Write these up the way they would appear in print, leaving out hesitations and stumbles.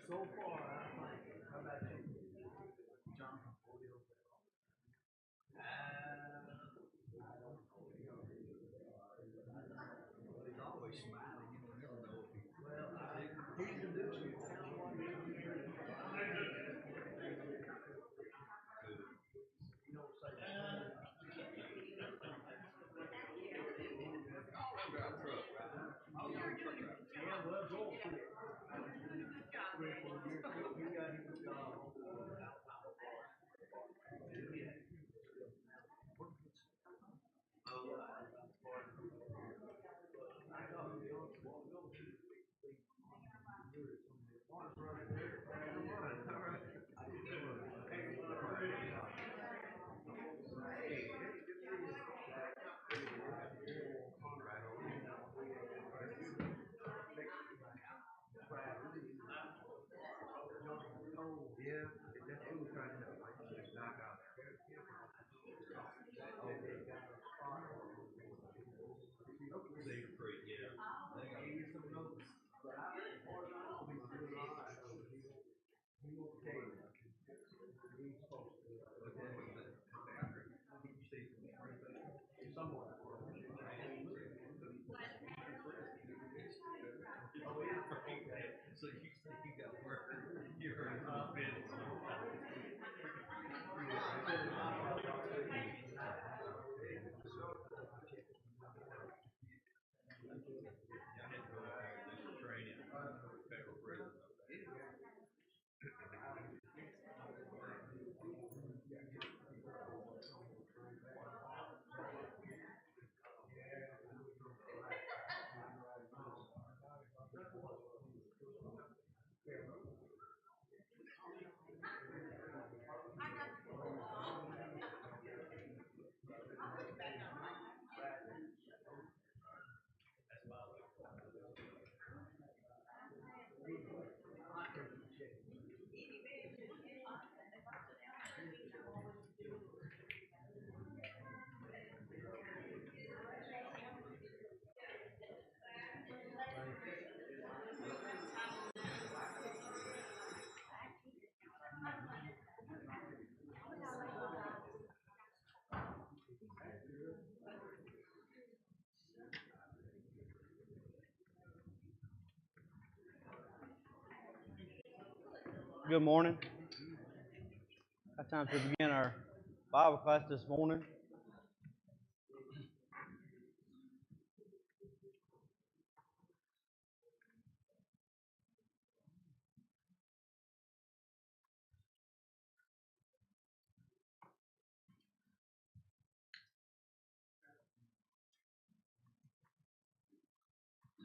So far, I think. How about you, John? I don't know. He's always smiling. You don't never know if he's. Well, he's the new chief. You know, say. Yeah, well, Joel quit. 3 or 4 years ago, he got his job over out. Yeah, that's who was trying to help. Like, knock out. They're free, yeah. They got you some notes. But I, as far as I know, he's doing all right. He won't tell you. He's supposed to. Okay. Did you see somewhere? Oh yeah. So you said you got word. You heard from the bit. Yeah, I had to go out there and do some training for federal prison. Good morning. It's time to begin our Bible class this morning.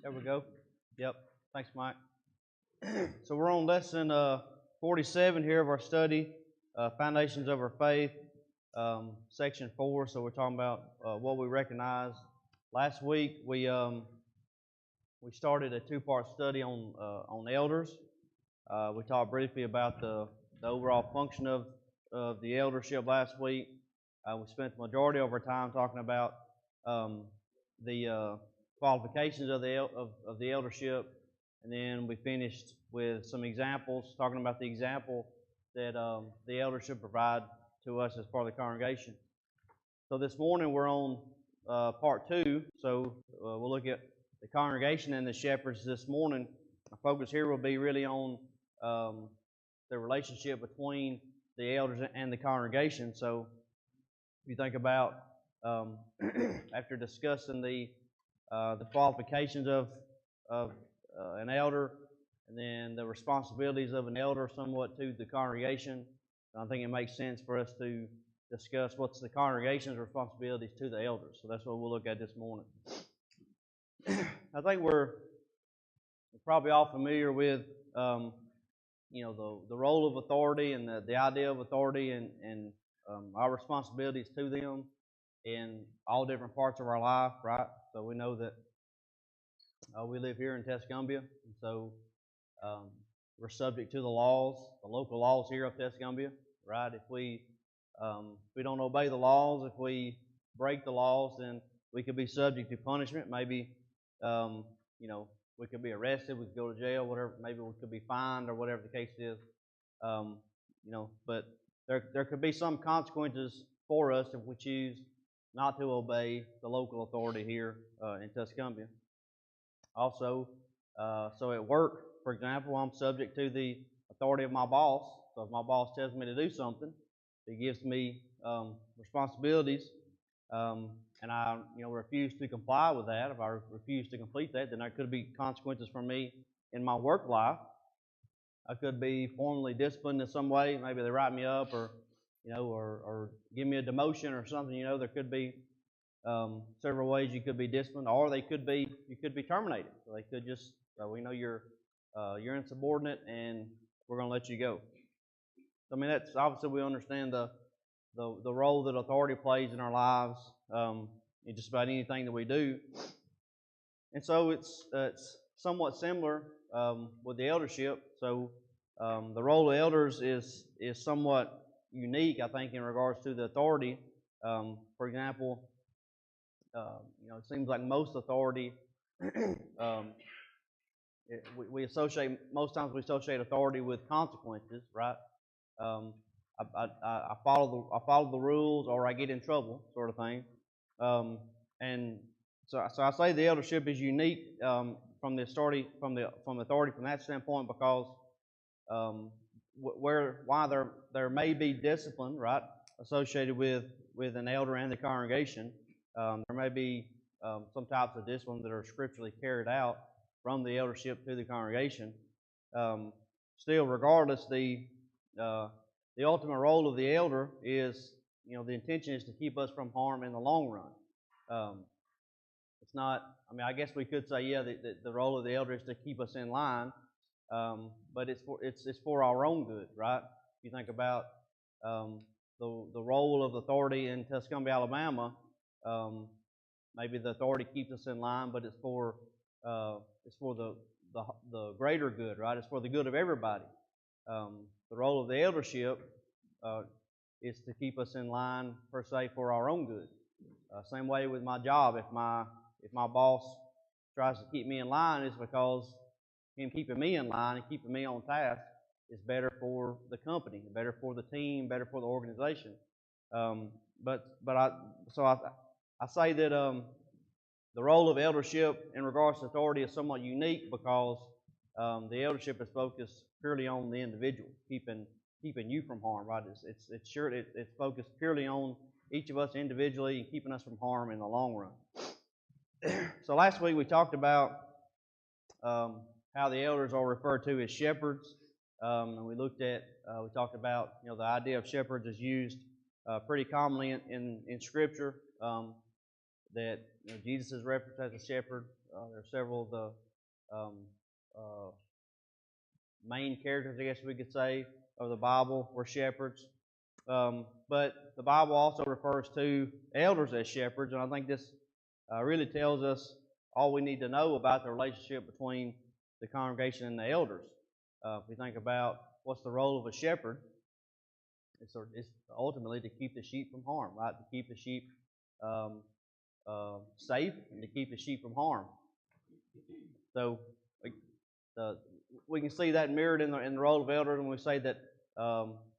There we go. Yep. Thanks, Mike. So we're on lesson 47 here of our study, Foundations of Our Faith, section 4. So we're talking about what we recognize. Last week we started a two-part study on elders. We talked briefly about the overall function of the eldership last week. We spent the majority of our time talking about the qualifications of the eldership, and then we finished with some examples, talking about the example that the elders should provide to us as part of the congregation. So this morning we're on part 2, so we'll look at the congregation and the shepherds this morning. Our focus here will be really on the relationship between the elders and the congregation. So if you think about after discussing the qualifications of an elder, and then the responsibilities of an elder somewhat to the congregation, I think it makes sense for us to discuss what's the congregation's responsibilities to the elders. So that's what we'll look at this morning. I think we're probably all familiar with the role of authority and the idea of authority and our responsibilities to them in all different parts of our life, right? So we know that we live here in Tuscumbia, and so we're subject to the local laws here of Tuscumbia, right? If we don't obey the laws, if we break the laws, then we could be subject to punishment. Maybe we could be arrested, we could go to jail, whatever. Maybe we could be fined or whatever the case is. But there could be some consequences for us if we choose not to obey the local authority here in Tuscumbia. Also, so at work, for example, I'm subject to the authority of my boss. So if my boss tells me to do something, he gives me responsibilities, and I refuse to comply with that. If I refuse to complete that, then there could be consequences for me in my work life. I could be formally disciplined in some way. Maybe they write me up, or give me a demotion or something. There could be several ways you could be disciplined, or you could be terminated. So they could just we know you're insubordinate, and we're going to let you go. I mean, that's obviously we understand the role that authority plays in our lives in just about anything that we do, and so it's somewhat similar with the eldership. So the role of elders is somewhat unique, I think, in regards to the authority. For example, it seems like most authority, we associate most times we associate authority with consequences, right? I follow the rules, or I get in trouble, sort of thing. And so I say the eldership is unique from the authority from that standpoint, because why there may be discipline, right, associated with an elder and the congregation. There may be some types of discipline that are scripturally carried out from the eldership to the congregation. Still, regardless, the ultimate role of the elder is, the intention is to keep us from harm in the long run. It's not. I mean, I guess we could say, the role of the elder is to keep us in line, but it's for our own good, right? If you think about the role of authority in Tuscumbia, Alabama, maybe the authority keeps us in line, but it's for the greater good, right? It's for the good of everybody. The role of the eldership is to keep us in line, per se, for our own good. Same way with my job. If my boss tries to keep me in line, it's because him keeping me in line and keeping me on task is better for the company, better for the team, better for the organization. But I say that the role of eldership in regards to authority is somewhat unique, because the eldership is focused purely on the individual, keeping you from harm, right? It's focused purely on each of us individually and keeping us from harm in the long run. So last week we talked about how the elders are referred to as shepherds, and we talked about the idea of shepherds is used pretty commonly in Scripture. That Jesus is referenced as a shepherd. There are several of the main characters, I guess we could say, of the Bible were shepherds. But the Bible also refers to elders as shepherds, and I think this really tells us all we need to know about the relationship between the congregation and the elders. If we think about what's the role of a shepherd, it's ultimately to keep the sheep from harm, right? To keep the sheep safe and to keep the sheep from harm. So we can see that mirrored in the role of elders when we say that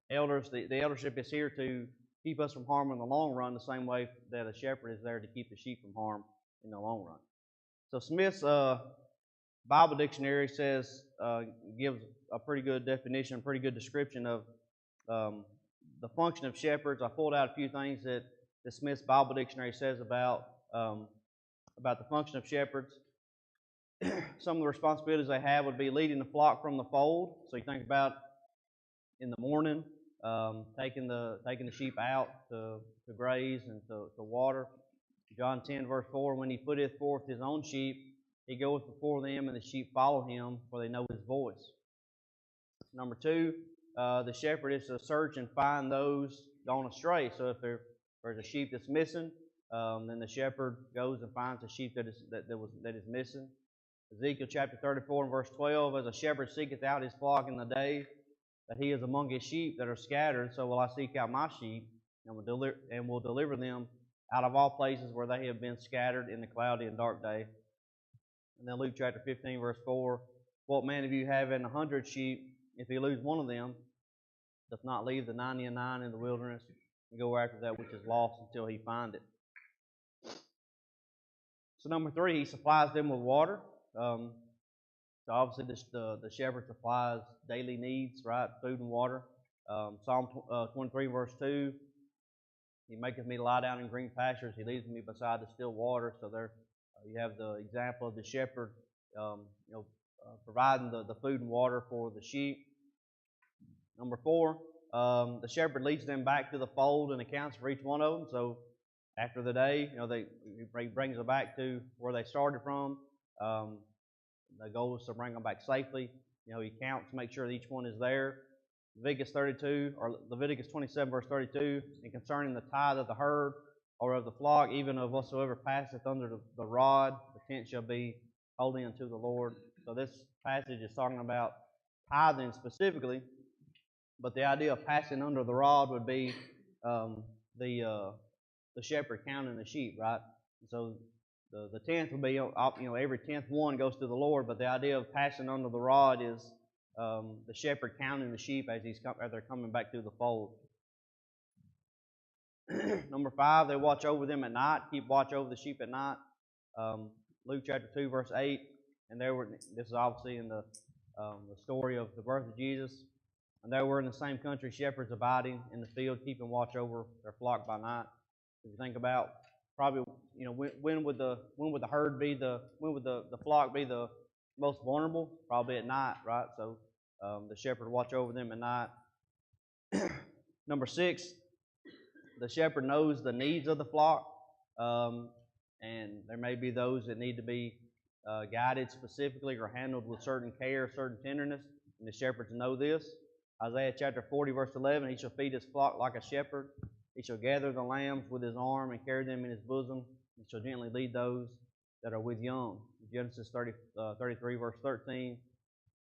elders, the eldership is here to keep us from harm in the long run, the same way that a shepherd is there to keep the sheep from harm in the long run. So Smith's Bible Dictionary gives a pretty good definition, pretty good description of the function of shepherds. I pulled out a few things that the Smith's Bible Dictionary says about the function of shepherds. Some of the responsibilities they have would be leading the flock from the fold. So you think about in the morning, taking the sheep out to graze and to water. John 10 verse 4, when he putteth forth his own sheep, he goeth before them, and the sheep follow him, for they know his voice. Number 2, the shepherd is to search and find those gone astray. So if there's a sheep that's missing, then the shepherd goes and finds a sheep that is missing. Ezekiel chapter 34 and verse 12, as a shepherd seeketh out his flock in the day that he is among his sheep that are scattered, so will I seek out my sheep, and will deliver them out of all places where they have been scattered in the cloudy and dark day. And then Luke chapter 15, verse 4, what man of you having 100 sheep, if he lose one of them, doth not leave the 99 in the wilderness and go after that which is lost until he find it? So number 3, he supplies them with water. So obviously the shepherd supplies daily needs, right? Food and water. Psalm 23, verse 2, he maketh me to lie down in green pastures. He leads me beside the still water. So there you have the example of the shepherd providing the food and water for the sheep. Number 4, the shepherd leads them back to the fold and accounts for each one of them. So after the day, he brings them back to where they started from. The goal is to bring them back safely. He counts to make sure that each one is there. Leviticus 27, verse 32, and concerning the tithe of the herd or of the flock, even of whatsoever passeth under the rod, the tenth shall be holy unto the Lord. So this passage is talking about tithing specifically, but the idea of passing under the rod would be the shepherd counting the sheep, right? So the tenth would be, every 10th one goes to the Lord, but the idea of passing under the rod is the shepherd counting the sheep as they're coming back through the fold. Number 5, they watch over them at night, keep watch over the sheep at night. Luke chapter 2, verse 8, and this is obviously in the story of the birth of Jesus. And there were in the same country shepherds abiding in the field, keeping watch over their flock by night. If you think about probably, when would the herd be when would the flock be the most vulnerable? Probably at night, right? So the shepherd watch over them at night. Number 6, the shepherd knows the needs of the flock, and there may be those that need to be guided specifically or handled with certain care, certain tenderness, and the shepherds know this. Isaiah chapter 40, verse 11, he shall feed his flock like a shepherd. He shall gather the lambs with his arm and carry them in his bosom. He shall gently lead those that are with young. Genesis 33, verse 13,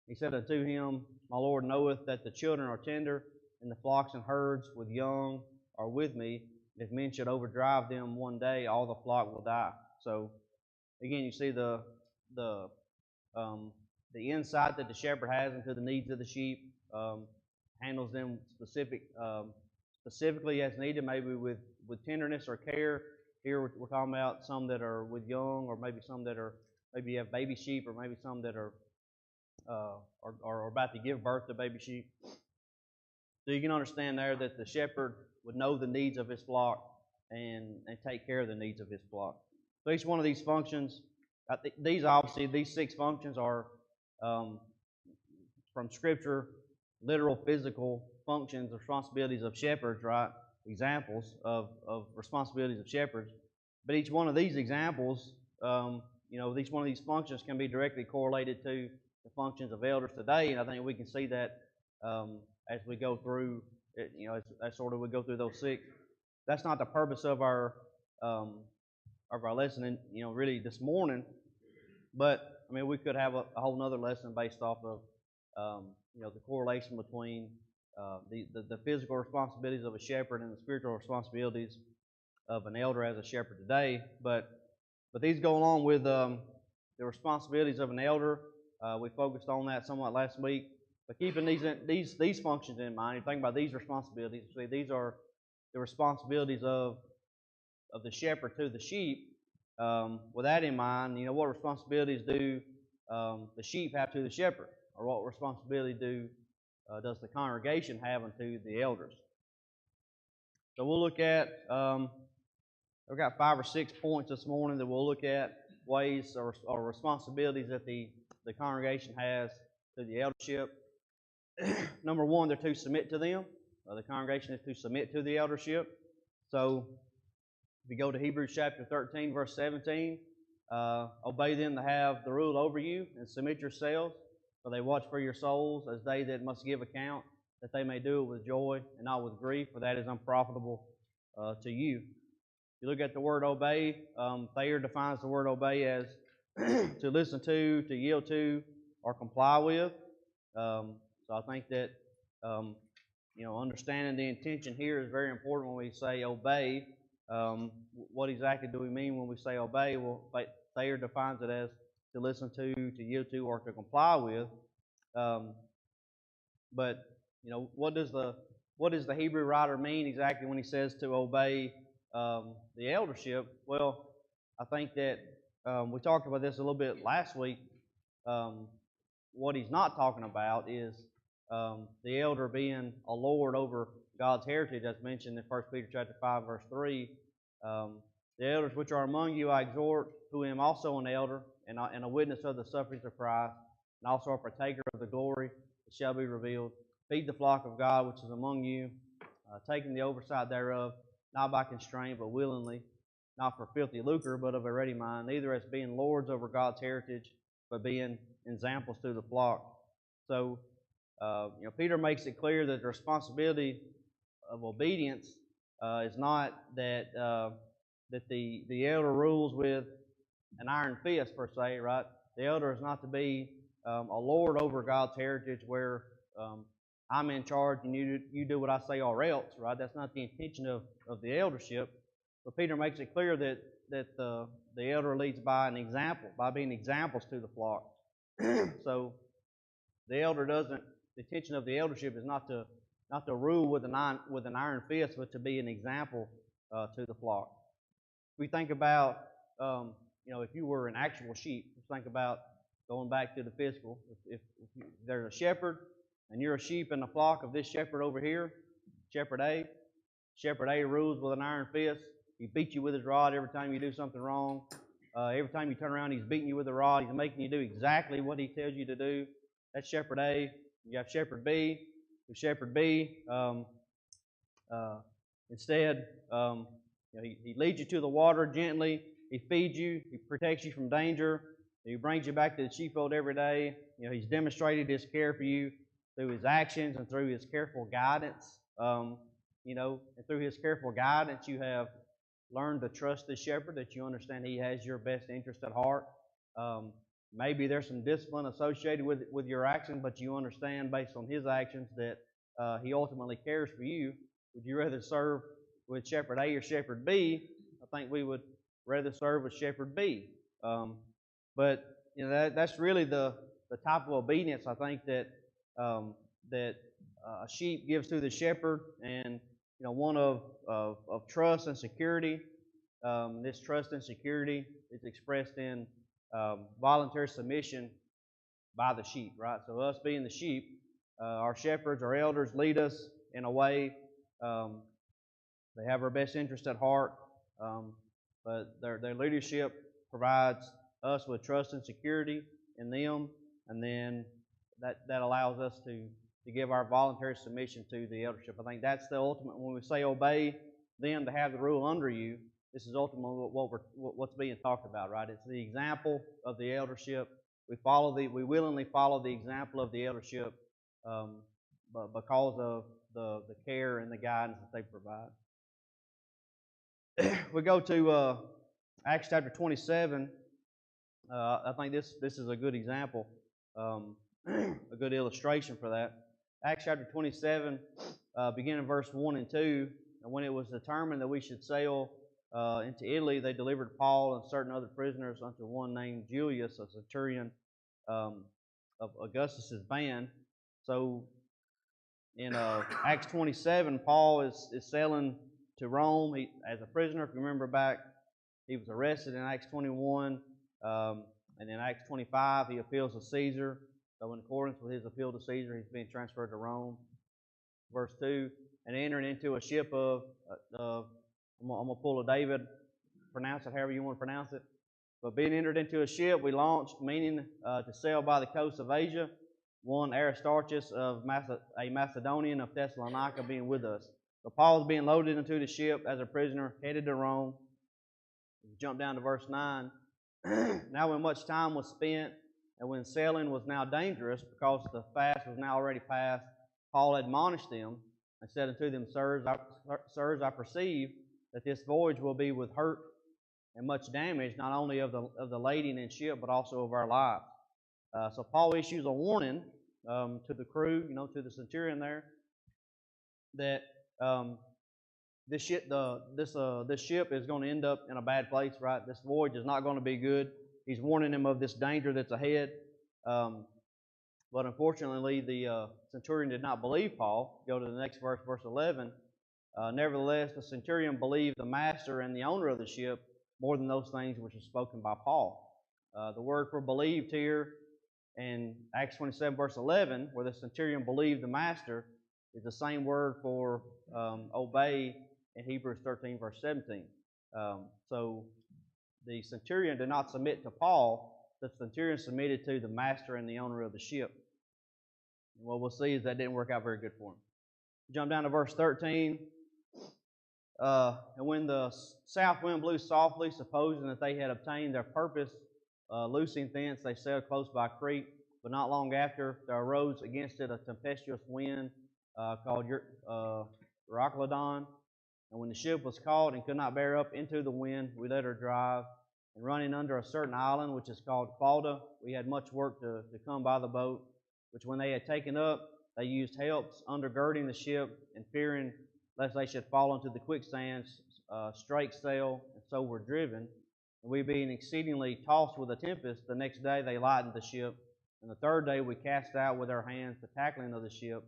he said unto him, my Lord knoweth that the children are tender, and the flocks and herds with young are with me. If men should overdrive them one day, all the flock will die. So, again, you see the insight that the shepherd has into the needs of the sheep, handles them specifically as needed, maybe with tenderness or care. Here we're talking about some that are with young, or maybe some that are, maybe you have baby sheep, or maybe some that are about to give birth to baby sheep. So you can understand there that the shepherd would know the needs of his flock and take care of the needs of his flock. So each one of these functions, these 6 functions are from Scripture, literal physical functions, responsibilities of shepherds, right? Examples of responsibilities of shepherds. But each one of these examples, each one of these functions can be directly correlated to the functions of elders today, and I think we can see that as we go through, as sort of we go through those 6. That's not the purpose of our lesson, really this morning. But we could have a whole nother lesson based off of the correlation between the physical responsibilities of a shepherd and the spiritual responsibilities of an elder as a shepherd today. But these go along with the responsibilities of an elder. We focused on that somewhat last week. But keeping these functions in mind, you think about these responsibilities. See, these are the responsibilities of the shepherd to the sheep. With that in mind, what responsibilities do the sheep have to the shepherd, or what responsibility does the congregation have unto the elders? So we'll look at. We've got 5 or 6 points this morning that we'll look at, ways or responsibilities that the congregation has to the eldership. Number 1, they're to submit to them. The congregation is to submit to the eldership. So if you go to Hebrews chapter 13, verse 17, obey them that have the rule over you, and submit yourselves, for they watch for your souls as they that must give account, that they may do it with joy and not with grief, for that is unprofitable to you. If you look at the word obey, Thayer defines the word obey as to listen to yield to, or comply with. So I think that understanding the intention here is very important when we say obey. What exactly do we mean when we say obey? Well, Thayer defines it as listen to yield to, or to comply with. But what does the Hebrew writer mean exactly when he says to obey the eldership? Well, I think that we talked about this a little bit last week. What he's not talking about is the elder being a lord over God's heritage, as mentioned in 1 Peter chapter 5, verse 3. The elders which are among you I exhort, who am also an elder and a witness of the sufferings of Christ, and also a partaker of the glory that shall be revealed. Feed the flock of God which is among you, taking the oversight thereof, not by constraint, but willingly, not for filthy lucre, but of a ready mind, neither as being lords over God's heritage, but being examples to the flock. So, Peter makes it clear that the responsibility of obedience is not that the elder rules with an iron fist per se, right? The elder is not to be a lord over God's heritage where I'm in charge and you do what I say or else, right? That's not the intention of the eldership. But Peter makes it clear that the elder leads by an example, by being examples to the flock. So the intention of the eldership is not to rule with an iron fist, but to be an example to the flock. We think about, if you were an actual sheep, just think about going back to the physical. If there's a shepherd and you're a sheep in the flock of this shepherd over here, Shepherd A. Shepherd A rules with an iron fist. He beats you with his rod every time you do something wrong. Every time you turn around, he's beating you with a rod. He's making you do exactly what he tells you to do. That's Shepherd A. You have Shepherd B. With Shepherd B, instead, he leads you to the water gently. He feeds you. He protects you from danger. He brings you back to the sheepfold every day. He's demonstrated his care for you through his actions and through his careful guidance. And through his careful guidance, you have learned to trust the shepherd, that you understand he has your best interest at heart. Maybe there's some discipline associated with your actions, but you understand based on his actions that he ultimately cares for you. Would you rather serve with Shepherd A or Shepherd B? I think we would rather serve with Shepherd B. But that's really the type of obedience I think that a sheep gives to the shepherd, and one of trust and security. This trust and security is expressed in voluntary submission by the sheep, right? So us being the sheep, our shepherds, our elders lead us in a way. They have our best interest at heart, but their leadership provides us with trust and security in them, and then that allows us to give our voluntary submission to the eldership. I think that's the ultimate. When we say obey them to have the rule under you, this is ultimately what's being talked about, right? It's the example of the eldership. We willingly follow the example of the eldership, but because of the care and the guidance that they provide. We go to Acts chapter 27. I think this is a good example, a good illustration for that. Acts chapter 27, beginning in verse 1 and 2. And when it was determined that we should sail into Italy, they delivered Paul and certain other prisoners unto one named Julius, a centurion of Augustus's band. So in Acts 27, Paul is sailing to Rome as a prisoner. If you remember back, he was arrested in Acts 21, and in Acts 25, he appeals to Caesar. So in accordance with his appeal to Caesar, he's being transferred to Rome. Verse 2, and entering into a ship of, I'm going to pull a David, pronounce it however you want to pronounce it. But being entered into a ship, we launched, meaning to sail by the coast of Asia, one Aristarchus of a Macedonian of Thessalonica being with us. So Paul is being loaded into the ship as a prisoner, headed to Rome. Jump down to verse 9. Now when much time was spent, and when sailing was now dangerous, because the fast was now already past, Paul admonished them and said unto them, Sirs, I perceive that this voyage will be with hurt and much damage, not only of the lading and ship, but also of our lives. So Paul issues a warning to the crew, to the centurion there, that this ship is going to end up in a bad place, right? This voyage is not going to be good. he's warning them of this danger that's ahead. But unfortunately, the centurion did not believe Paul. Go to the next verse, verse 11. Nevertheless, the centurion believed the master and the owner of the ship more than those things which were spoken by Paul. The word for believed here in Acts 27, verse 11, where the centurion believed the master, is the same word for obey in Hebrews 13, verse 17. So the centurion did not submit to Paul. The centurion submitted to the master and the owner of the ship. And what we'll see is that didn't work out very good for him. Jump down to verse 13. And when the south wind blew softly, supposing that they had obtained their purpose, loosing thence, they sailed close by Crete. But not long after, there arose against it a tempestuous wind called Euroclydon. And when the ship was caught and could not bear up into the wind, we let her drive. And running under a certain island, which is called Clauda, we had much work to come by the boat, which when they had taken up, they used helps undergirding the ship, and fearing lest they should fall into the quicksands, strake sail, and so were driven. And we being exceedingly tossed with a tempest, the next day they lightened the ship. And the third day we cast out with our hands the tackling of the ship.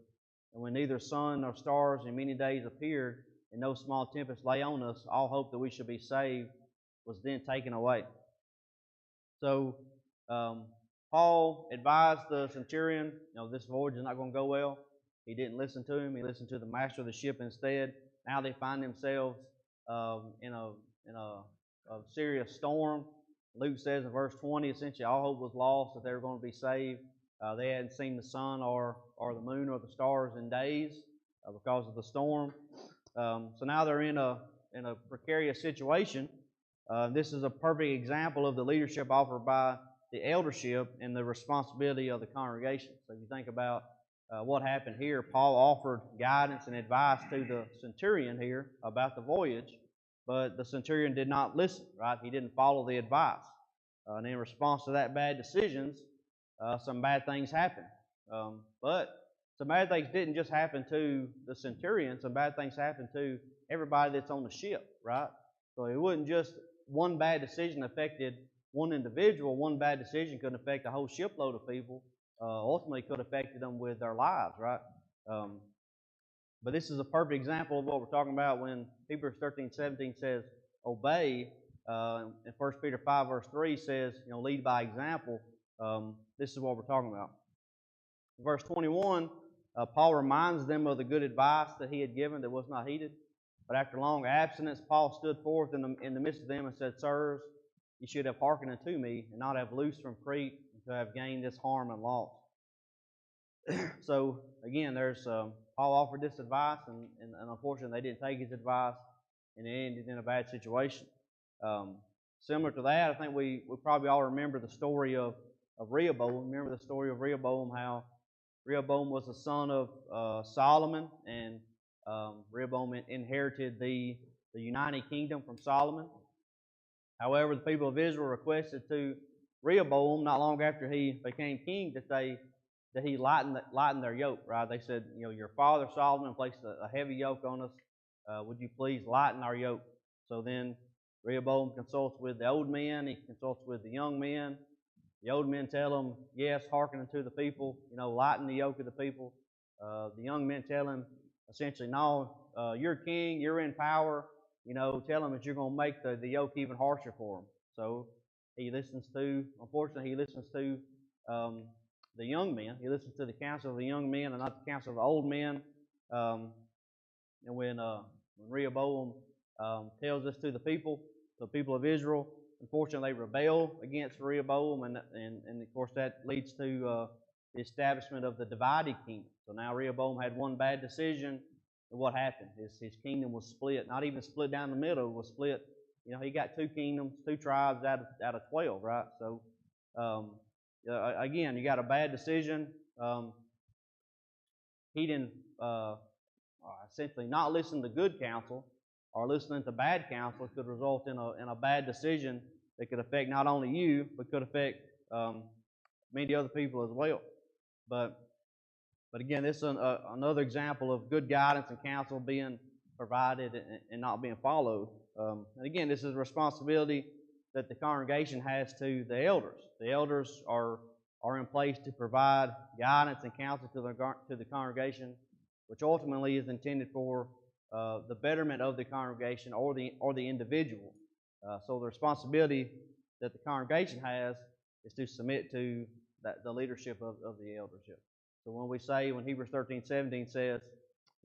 And when neither sun nor stars in many days appeared, and no small tempest lay on us, all hope that we should be saved was then taken away. So Paul advised the centurion, this voyage is not going to go well. He didn't listen to him. He listened to the master of the ship instead. Now they find themselves in a serious storm. Luke says in verse 20, essentially all hope was lost that they were going to be saved. They hadn't seen the sun or the moon or the stars in days because of the storm. So now they're in a precarious situation. This is a perfect example of the leadership offered by the eldership and the responsibility of the congregation. So if you think about what happened here, Paul offered guidance and advice to the centurion here about the voyage, but the centurion did not listen, right? He didn't follow the advice. And in response to that bad decisions, some bad things happened. But some bad things didn't just happen to the centurion. Some bad things happened to everybody that's on the ship, right? So it wasn't just one bad decision affected one individual. One bad decision could affect a whole shipload of people. Ultimately could have affected them with their lives, right? But this is a perfect example of what we're talking about when Hebrews 13:17 says, obey. And 1 Peter 5, verse 3 says, lead by example. This is what we're talking about. Verse 21, Paul reminds them of the good advice that he had given that was not heeded. But after long abstinence, Paul stood forth in the midst of them and said, sirs, you should have hearkened unto me, and not have loosed from Crete, and to have gained this harm and loss. So, again, there's Paul offered this advice, and unfortunately they didn't take his advice, and it ended in a bad situation. Similar to that, I think we probably all remember the story of Rehoboam. Remember the story of Rehoboam, how Rehoboam was the son of Solomon, and Rehoboam inherited the United Kingdom from Solomon. However, the people of Israel requested to Rehoboam, not long after he became king, that he lighten their yoke, right? They said, your father Solomon placed a heavy yoke on us. Would you please lighten our yoke? So then Rehoboam consults with the old men. He consults with the young men. The old men tell him, yes, hearken unto the people, lighten the yoke of the people. The young men tell him, essentially, no, you're king, you're in power. Tell him that you're going to make the yoke even harsher for him. So unfortunately, he listens to the young men. He listens to the counsel of the young men and not the counsel of the old men. And when Rehoboam tells this to the people of Israel, unfortunately, they rebel against Rehoboam, and of course that leads to the establishment of the divided kingdom. So now Rehoboam had one bad decision, and what happened? His kingdom was split. Not even split down the middle, it was split. He got two kingdoms, two tribes out of 12, right? So again, you got a bad decision. He didn't essentially not listen to good counsel, or listening to bad counsel could result in a bad decision that could affect not only you, but could affect many other people as well. But again, this is another example of good guidance and counsel being provided and not being followed. And again, this is a responsibility that the congregation has to the elders. The elders are in place to provide guidance and counsel to the congregation, which ultimately is intended for the betterment of the congregation or the individual. So the responsibility that the congregation has is to submit to the leadership of the eldership. So when Hebrews 13:17 says,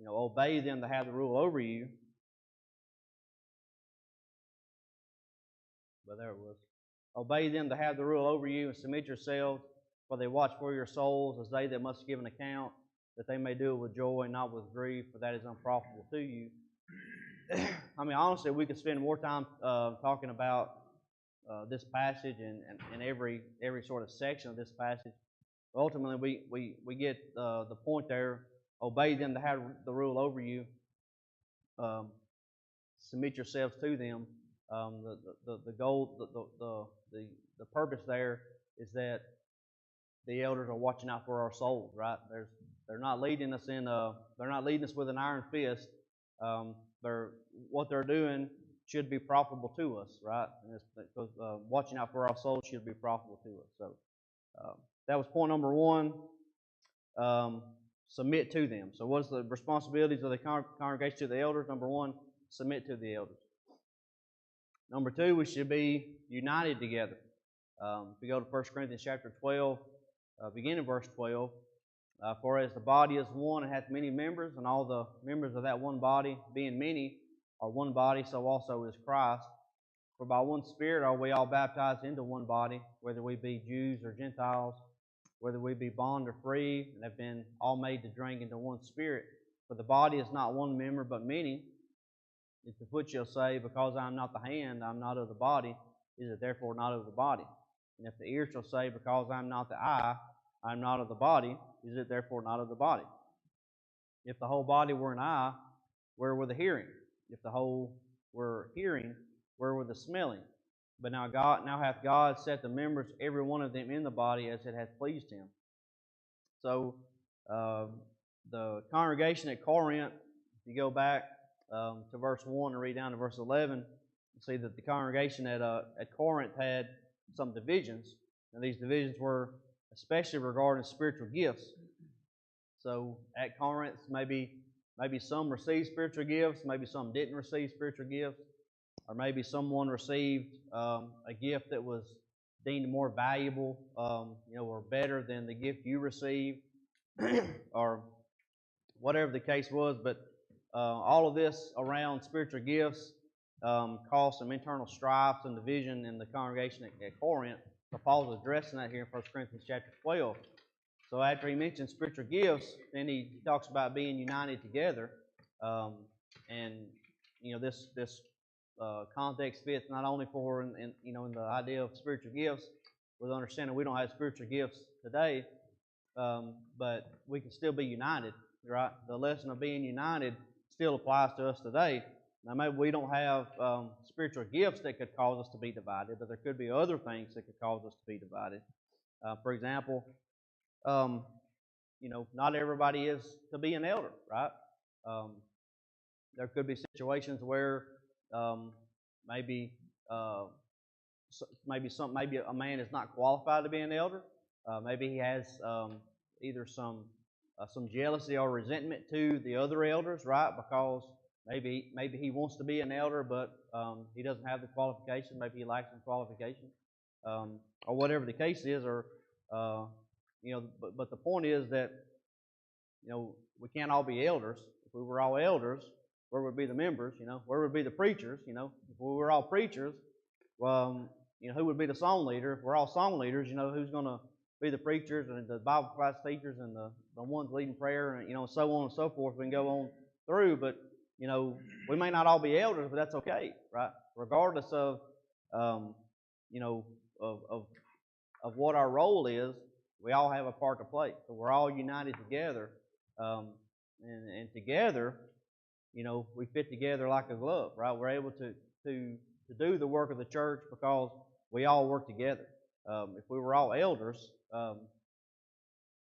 obey them that have the rule over you, but there it was. Obey them that have the rule over you, and submit yourselves, for they watch for your souls as they that must give an account, that they may do it with joy and not with grief, for that is unprofitable to you. I mean, honestly, we could spend more time talking about this passage and every sort of section of this passage. But ultimately, we get the point there. Obey them that have the rule over you. Submit yourselves to them. The goal, the purpose there is that the elders are watching out for our souls, right? They're not leading us with an iron fist. What they're doing should be profitable to us, right? Because watching out for our souls should be profitable to us. So that was point number one. Submit to them. So what's the responsibilities of the congregation to the elders? Number one, submit to the elders. Number two, we should be united together. If we go to 1 Corinthians chapter 12, beginning verse 12, for as the body is one and hath many members, and all the members of that one body, being many, are one body, so also is Christ. For by one Spirit are we all baptized into one body, whether we be Jews or Gentiles, whether we be bond or free, and have been all made to drink into one Spirit. For the body is not one member, but many. If the foot shall say, because I am not the hand, I am not of the body, is it therefore not of the body? And if the ear shall say, because I am not the eye, I am not of the body, is it therefore not of the body? If the whole body were an eye, where were the hearing? If the whole were hearing, where were the smelling? But now hath God set the members, every one of them, in the body as it hath pleased Him. So the congregation at Corinth, if you go back to verse 1 and read down to verse 11, you see that the congregation at Corinth had some divisions, and these divisions were especially regarding spiritual gifts. So at Corinth, maybe some received spiritual gifts, maybe some didn't receive spiritual gifts, or maybe someone received a gift that was deemed more valuable, or better than the gift you received, or whatever the case was. But all of this around spiritual gifts caused some internal strife and division in the congregation at Corinth. So Paul's addressing that here in 1 Corinthians chapter 12. So after he mentions spiritual gifts, then he talks about being united together, and this context fits not only for in the idea of spiritual gifts, with understanding we don't have spiritual gifts today, but we can still be united, right? The lesson of being united still applies to us today. Now, maybe we don't have spiritual gifts that could cause us to be divided, but there could be other things that could cause us to be divided. For example, not everybody is to be an elder, right? There could be situations where maybe a man is not qualified to be an elder. Maybe he has either some jealousy or resentment to the other elders, right? Because maybe he wants to be an elder, but he doesn't have the qualification. Maybe he lacks some qualification, or whatever the case is. Or but the point is that we can't all be elders. If we were all elders, where would be the members? Where would be the preachers? If we were all preachers, who would be the song leader? If we're all song leaders, who's going to be the preachers and the Bible class teachers and the ones leading prayer, and so on and so forth. We can go on through, but we may not all be elders, but that's okay, right? Regardless of of what our role is, we all have a part to play. So we're all united together, and together, we fit together like a glove, right? We're able to do the work of the church because we all work together. If we were all elders,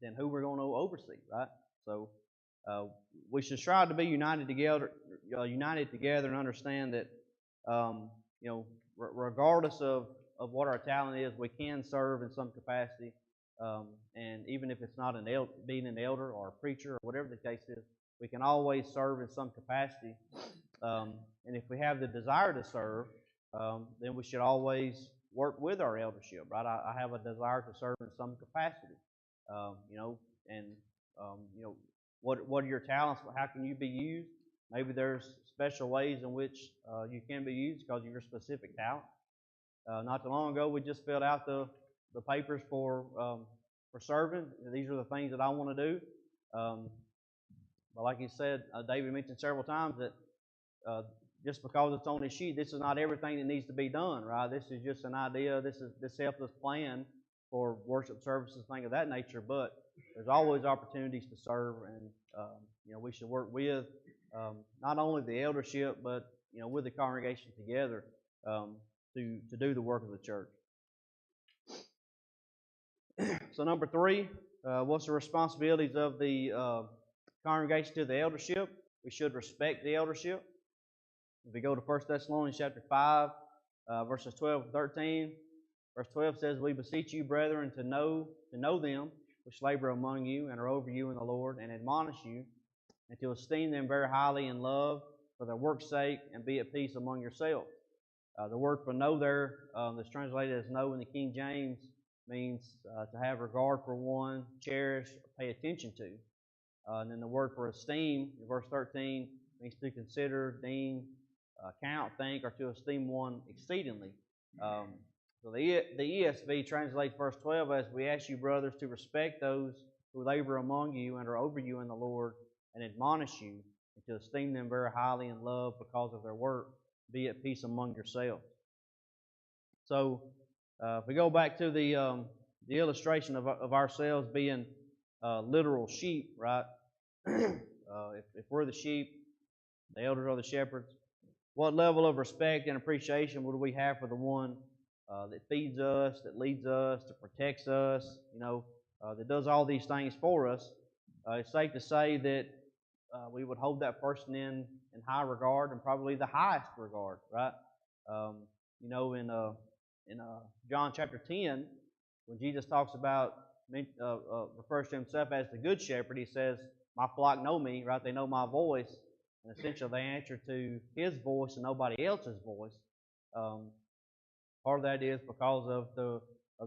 then who we're going to oversee, right? So we should strive to be united together, and understand that regardless of what our talent is, we can serve in some capacity. And even if it's not being an elder or a preacher or whatever the case is, we can always serve in some capacity. And if we have the desire to serve, then we should always work with our eldership, right? I have a desire to serve in some capacity, and what are your talents? How can you be used? Maybe there's special ways in which you can be used because of your specific talent. Not too long ago, we just filled out the papers for serving. These are the things that I want to do. But like you said, David mentioned several times that just because it's on the sheet, this is not everything that needs to be done, right? This is just an idea. This helps us plan for worship services, things of that nature. But there's always opportunities to serve, and we should work with not only the eldership, but with the congregation together to do the work of the church. So number 3, what's the responsibilities of the congregation to the eldership? We should respect the eldership. If we go to 1 Thessalonians chapter 5, verses 12 and 13, verse 12 says, "We beseech you, brethren, to know them which labor among you and are over you in the Lord, and admonish you, and to esteem them very highly in love for their work's sake, and be at peace among yourselves." The word for know there, that's translated as know in the King James, means to have regard for one, cherish, pay attention to. And then the word for esteem, in verse 13, means to consider, deem, count, think, or to esteem one exceedingly. So the ESV translates verse 12 as, "We ask you, brothers, to respect those who labor among you and are over you in the Lord, and admonish you, and to esteem them very highly in love because of their work. Be at peace among yourselves." So if we go back to the illustration of ourselves being literal sheep, right? If we're the sheep, the elders are the shepherds, what level of respect and appreciation would we have for the one that feeds us, that leads us, that protects us, that does all these things for us? It's safe to say that we would hold that person in high regard, and probably the highest regard, right? In John chapter 10, when Jesus talks about, refers to himself as the good shepherd, he says, "My flock know me," right? They know my voice, and essentially they answer to his voice and nobody else's voice. Part of that is because of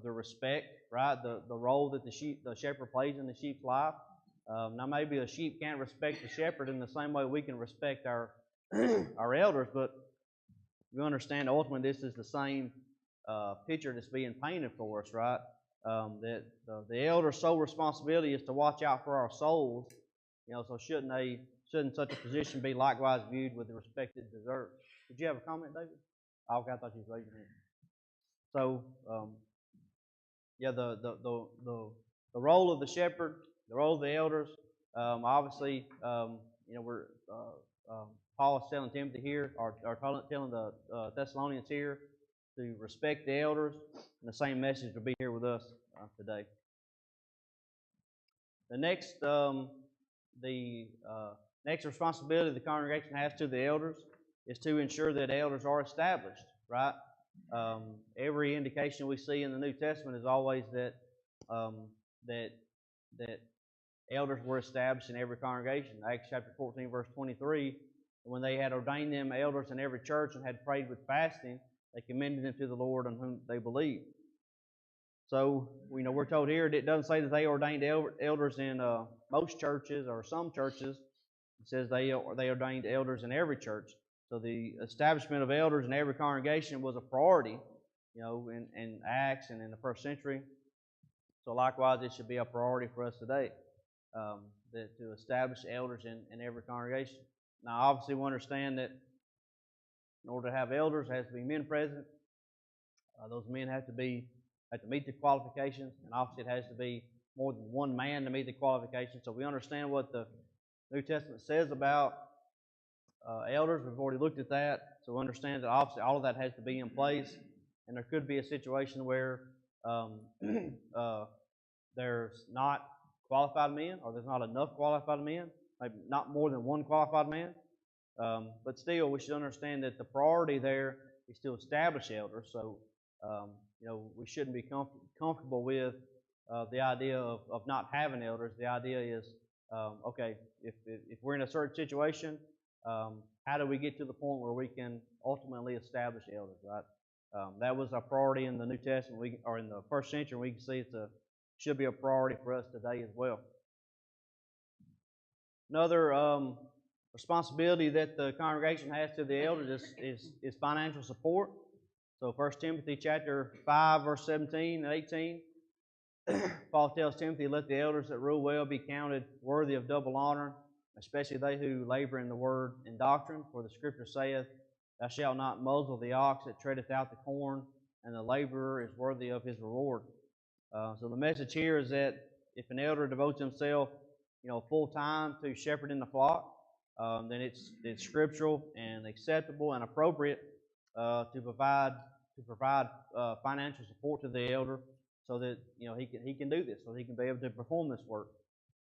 the respect, right? The role that the shepherd plays in the sheep's life. Now maybe a sheep can't respect the shepherd in the same way we can respect our our elders, but we understand ultimately this is the same picture that's being painted for us, right? That the elder's sole responsibility is to watch out for our souls. So shouldn't such a position be likewise viewed with the respect it deserves? Did you have a comment, David? Oh, okay, I thought you was raising your hand. So, the role of the shepherd, the role of the elders, obviously, we're Paul is telling Timothy here, or telling the Thessalonians here, to respect the elders, and the same message will be here with us today. The next responsibility the congregation has to the elders is to ensure that elders are established, right? Every indication we see in the New Testament is always that elders were established in every congregation. Acts chapter 14, verse 23, when they had ordained them elders in every church and had prayed with fasting, they commended them to the Lord on whom they believed. So, we're told here, it doesn't say that they ordained elders in most churches or some churches. It says they ordained elders in every church. So the establishment of elders in every congregation was a priority, in Acts and in the first century. So likewise, it should be a priority for us today, to establish elders in every congregation. Now, obviously, we understand that in order to have elders, there has to be men present. Those men have to meet the qualifications, and obviously it has to be more than one man to meet the qualifications. So we understand what the New Testament says about elders. We've already looked at that, so we understand that obviously all of that has to be in place, and there could be a situation where there's not qualified men, or there's not enough qualified men, maybe not more than one qualified man. But still, we should understand that the priority there is to establish elders. So, we shouldn't be comfortable with the idea of not having elders. The idea is, okay, if we're in a certain situation, how do we get to the point where we can ultimately establish elders, right? That was a priority in the New Testament, or in the first century. We can see should be a priority for us today as well. Another responsibility that the congregation has to the elders is financial support. So 1 Timothy chapter 5, verse 17 and 18, Paul tells Timothy, "Let the elders that rule well be counted worthy of double honor, especially they who labor in the word and doctrine. For the Scripture saith, Thou shalt not muzzle the ox that treadeth out the corn, and the laborer is worthy of his reward." So the message here is that if an elder devotes himself, full time to shepherding the flock, then it's scriptural and acceptable and appropriate to provide financial support to the elder, so that he can do this, so he can be able to perform this work.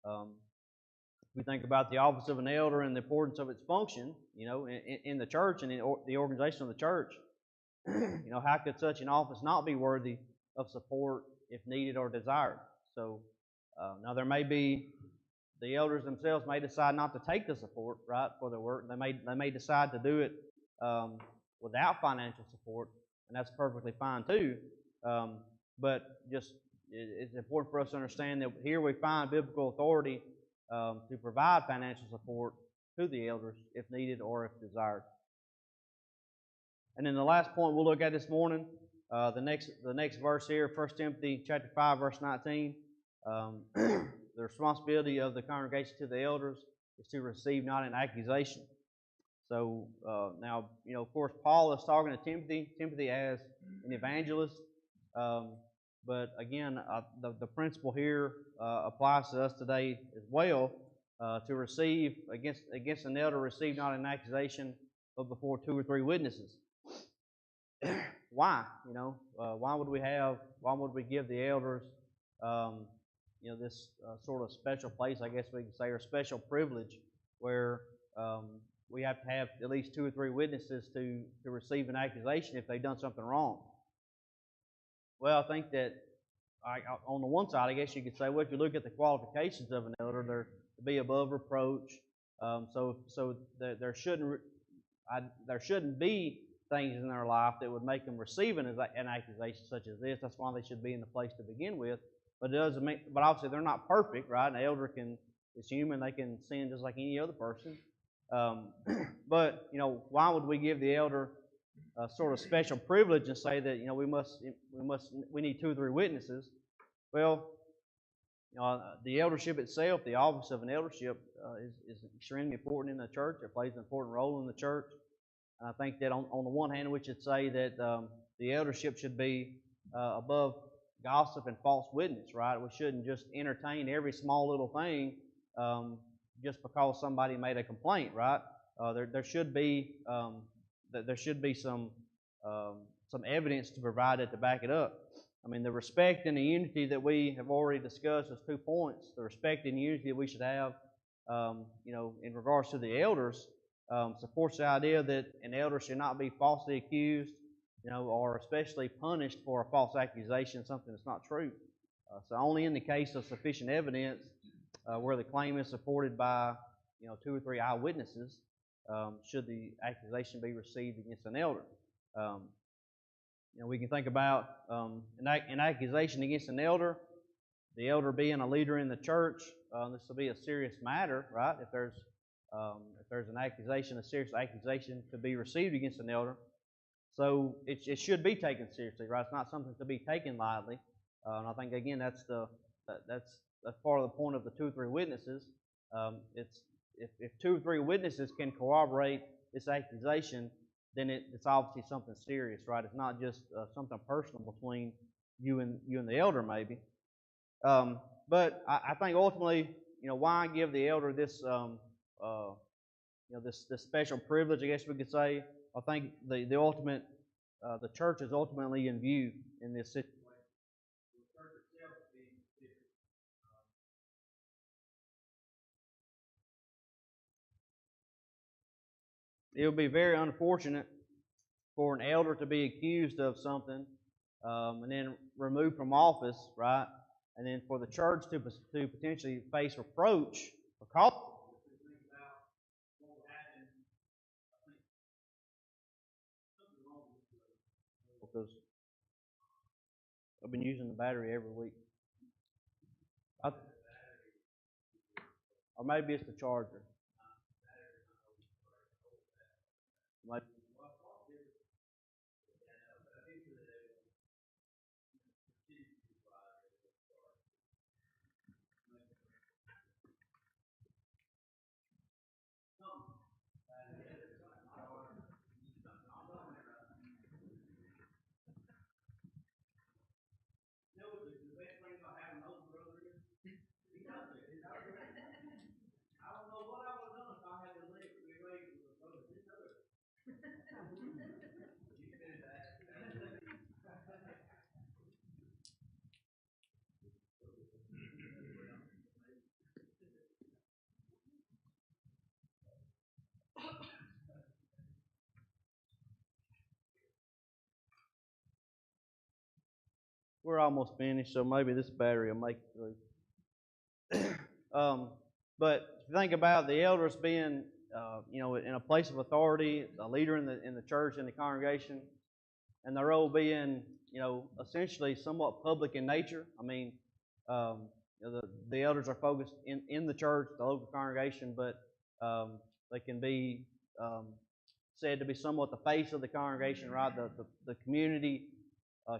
If we think about the office of an elder and the importance of its function, in the church and in the organization of the church, how could such an office not be worthy of support if needed or desired? So now there may be, the elders themselves may decide not to take the support, right, for their work. They may decide to do it without financial support, and that's perfectly fine too. But it's important for us to understand that here we find biblical authority to provide financial support to the elders if needed or if desired. And then the last point we'll look at this morning, the next verse here, 1 Timothy chapter 5, verse 19. The responsibility of the congregation to the elders is to receive not an accusation. So now, of course, Paul is talking to Timothy as an evangelist. But again, the principle here applies to us today as well. To receive against an elder, receive not an accusation, but before 2 or 3 witnesses. Why? Why would we give the elders, this sort of special place, I guess we could say, or special privilege, where we have to have at least 2 or 3 witnesses to receive an accusation if they've done something wrong? Well, I think that on the one side, I guess you could say, well, if you look at the qualifications of an elder, they're to be above reproach. So there shouldn't be things in their life that would make them receive an accusation such as this. That's why they should be in the place to begin with. But it doesn't mean. But obviously, they're not perfect, right? An elder is human; they can sin just like any other person. But why would we give the elder a sort of special privilege and say that we need 2 or 3 witnesses? Well, the eldership itself, the office of an eldership, is extremely important in the church. It plays an important role in the church. And I think that on the one hand, we should say that the eldership should be above gossip and false witness, right? We shouldn't just entertain every small little thing just because somebody made a complaint, right? There should be some evidence to provide it to back it up. I mean, the respect and the unity that we have already discussed as 2 points. The respect and unity that we should have, in regards to the elders, supports the idea that an elder should not be falsely accused, or especially punished for a false accusation, something that's not true. So only in the case of sufficient evidence, where the claim is supported by, 2 or 3 eyewitnesses, should the accusation be received against an elder. We can think about an accusation against an elder, the elder being a leader in the church. This will be a serious matter, right? If there's an accusation, a serious accusation to be received against an elder, so it should be taken seriously, right? It's not something to be taken lightly. And I think again that's part of the point of the 2 or 3 witnesses. If 2 or 3 witnesses can corroborate this accusation, then it's obviously something serious, right? It's not just something personal between you and the elder, maybe. But I think ultimately, why give the elder this, this special privilege, I guess we could say? I think the ultimate, the church is ultimately in view in this situation. It would be very unfortunate for an elder to be accused of something and then removed from office, right? And then for the church to potentially face reproach because because I've been using the battery every week. Or maybe it's the charger. Maybe. We're almost finished, so maybe this battery will make it through. But think about the elders being, in a place of authority, a leader in the church, in the congregation, and their role being, essentially somewhat public in nature. I mean, the elders are focused in the church, the local congregation, but they can be said to be somewhat the face of the congregation, right? The community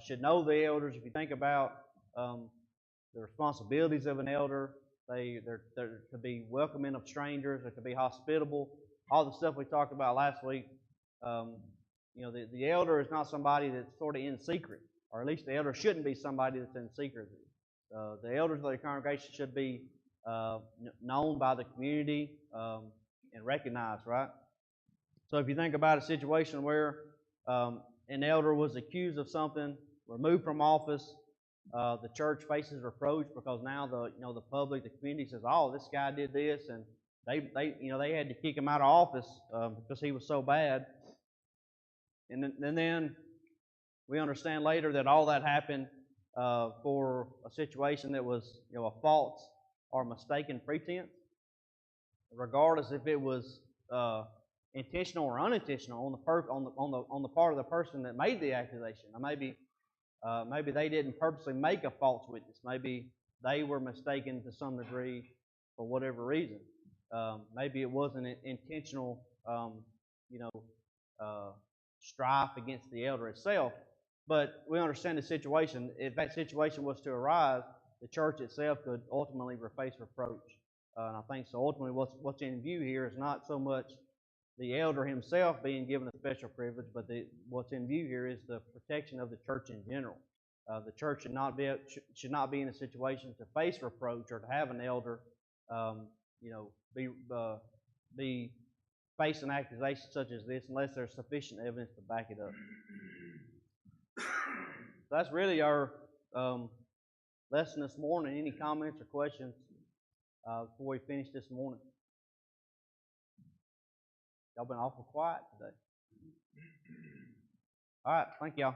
should know the elders. If you think about the responsibilities of an elder, they're to be welcoming of strangers, they're to be hospitable, all the stuff we talked about last week. The elder is not somebody that's sort of in secret, or at least the elder shouldn't be somebody that's in secret. The elders of the congregation should be known by the community and recognized, right? So if you think about a situation where an elder was accused of something, removed from office, the church faces reproach because now the public, the community says, "Oh, this guy did this," and they had to kick him out of office because he was so bad. And then we understand later that all that happened for a situation that was a false or mistaken pretense, regardless if it was intentional or unintentional on the part of the person that made the accusation. Now maybe they didn't purposely make a false witness. Maybe they were mistaken to some degree for whatever reason. Maybe it wasn't an intentional, strife against the elder itself. But we understand the situation. If that situation was to arise, the church itself could ultimately face reproach. And I think so. Ultimately, what's in view here is not so much the elder himself being given a special privilege, but what's in view here is the protection of the church in general. The church should not be in a situation to face reproach or to have an elder, be facing accusations such as this unless there's sufficient evidence to back it up. So that's really our lesson this morning. Any comments or questions before we finish this morning? Y'all been awful quiet today. All right, thank y'all.